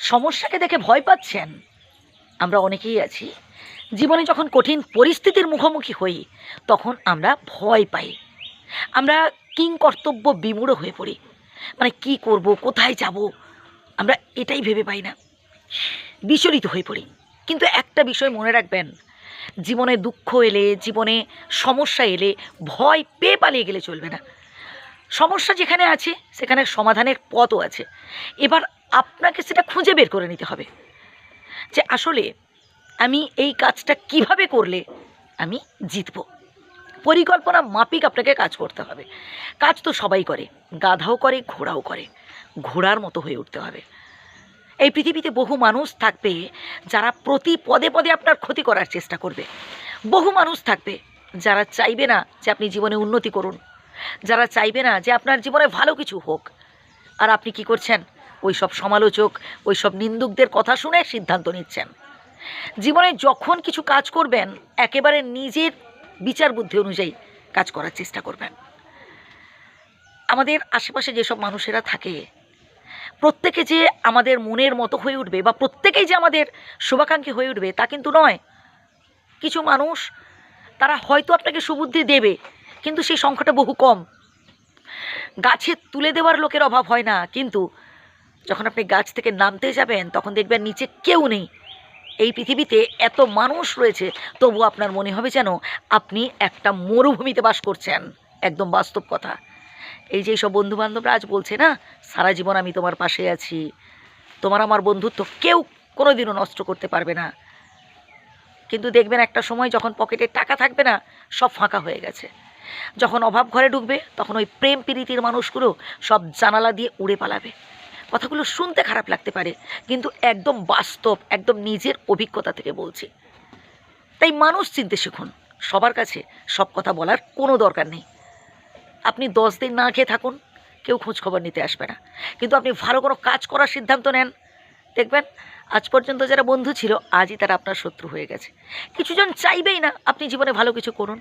সমস্যাকে দেখে ভয় পাচ্ছেন? আমরা অনেকেই আছি, জীবনে যখন কঠিন পরিস্থিতির মুখোমুখি হই, তখন আমরা ভয় পাই। আমরা কিংকর্তব্য বিমূঢ় হয়ে পড়ি। মানে কি করব, কোথায় যাব? আমরা এটাই ভেবে পাই না, বিচলিত হয়ে পড়ি। কিন্তু একটা বিষয় মনে রাখবেন, জীবনে দুঃখ এলে, জীবনে সমস্যা এলে ভয় পেয়ে পালিয়ে গেলে চলবে না। সমস্যা যেখানে আছে সেখানে সমাধানের পথও আছে। এবার আপনাকে সেটা খুঁজে বের করে নিতে হবে যে আসলে আমি এই কাজটা কিভাবে করলে আমি জিতব। পরিকল্পনা মাফিক আপনাকে কাজ করতে হবে। কাজ তো সবাই করে, গাধাও করে, ঘোড়াও করে। ঘোড়ার মতো হয়ে উঠতে হবে। এই পৃথিবীতে বহু মানুষ থাকবে যারা প্রতি পদে পদে আপনার ক্ষতি করার চেষ্টা করবে। বহু মানুষ থাকবে যারা চাইবে না যে আপনি জীবনে উন্নতি করুন, যারা চাইবে না যে আপনার জীবনে ভালো কিছু হোক। আর আপনি কি করছেন? ওই সব সমালোচক, ওই সব নিন্দুকদের কথা শুনে সিদ্ধান্ত নিচ্ছেন। জীবনে যখন কিছু কাজ করবেন, একেবারে নিজের বিচার বুদ্ধি অনুযায়ী কাজ করার চেষ্টা করবেন। আমাদের আশেপাশে যেসব মানুষেরা থাকে, প্রত্যেকে যে আমাদের মনের মতো হয়ে উঠবে বা প্রত্যেকেই যে আমাদের শুভাকাঙ্ক্ষী হয়ে উঠবে তা কিন্তু নয়। কিছু মানুষ তারা হয়তো আপনাকে সুবুদ্ধি দেবে, কিন্তু সেই সংখ্যাটা বহু কম। গাছে তুলে দেওয়ার লোকের অভাব হয় না, কিন্তু যখন আপনি গাছ থেকে নামতে যাবেন তখন দেখবেন নিচে কেউ নেই। এই পৃথিবীতে এত মানুষ রয়েছে, তবু আপনার মনে হবে যেন আপনি একটা মরুভূমিতে বাস করছেন। একদম বাস্তব কথা। এই যে সব বন্ধুবান্ধবরা আজ বলছে না, সারা জীবন আমি তোমার পাশে আছি, তোমার আমার বন্ধুত্ব কেউ কোনো দিনও নষ্ট করতে পারবে না। কিন্তু দেখবেন একটা সময় যখন পকেটে টাকা থাকবে না, সব ফাঁকা হয়ে গেছে। যখন অভাব ঘরে ঢুকবে, তখন ওই প্রেম প্রীতির মানুষগুলো সব জানালা দিয়ে উড়ে পালাবে। কথাগুলো শুনতে খারাপ লাগতে পারে, কিন্তু একদম বাস্তব, একদম নিজের অভিজ্ঞতা থেকে বলছি। তাই মানুষ চিনতে শিখুন। সবার কাছে সব কথা বলার কোনো দরকার নেই। আপনি 10 দিন না খেয়ে থাকুন, কেউ খোঁজ খবর নিতে আসবে না। কিন্তু আপনি ভালো কোনো কাজ করার সিদ্ধান্ত নেন, দেখবেন আজ পর্যন্ত যারা বন্ধু ছিল আজই তারা আপনার শত্রু হয়ে গেছে। কিছুজন চাইবেই না আপনি জীবনে ভালো কিছু করুন।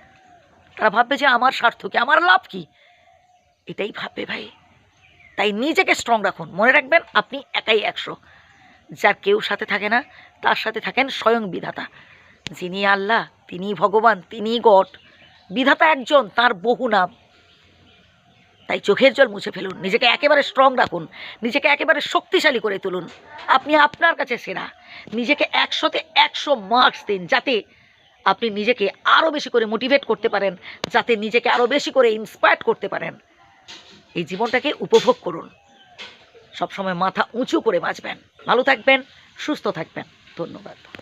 তারা ভাববে যে আমার স্বার্থ কি, আমার লাভ কি, এটাই ভাববে ভাই। তাই নিজেকে স্ট্রং রাখুন। মনে রাখবেন আপনি একাই 100। যার কেউ সাথে থাকে না, তার সাথে থাকেন স্বয়ং বিধাতা। যিনি আল্লাহ, তিনিই ভগবান, তিনিই গড। বিধাতা একজন, তার বহু নাম। তাই চোখের জল মুছে ফেলুন, নিজেকে একেবারে স্ট্রং রাখুন, নিজেকে একেবারে শক্তিশালী করে তুলুন। আপনি আপনার কাছে সেরা। নিজেকে 100-তে 100 মার্কস দিন, যাতে আপনি নিজেকে আরও বেশি করে মোটিভেট করতে পারেন, যাতে নিজেকে আরও বেশি করে ইন্সপায়ার করতে পারেন। এই জীবনটাকে উপভোগ করুন। সবসময় মাথা উঁচু করে বাঁচবেন। ভালো থাকবেন, সুস্থ থাকবেন। ধন্যবাদ।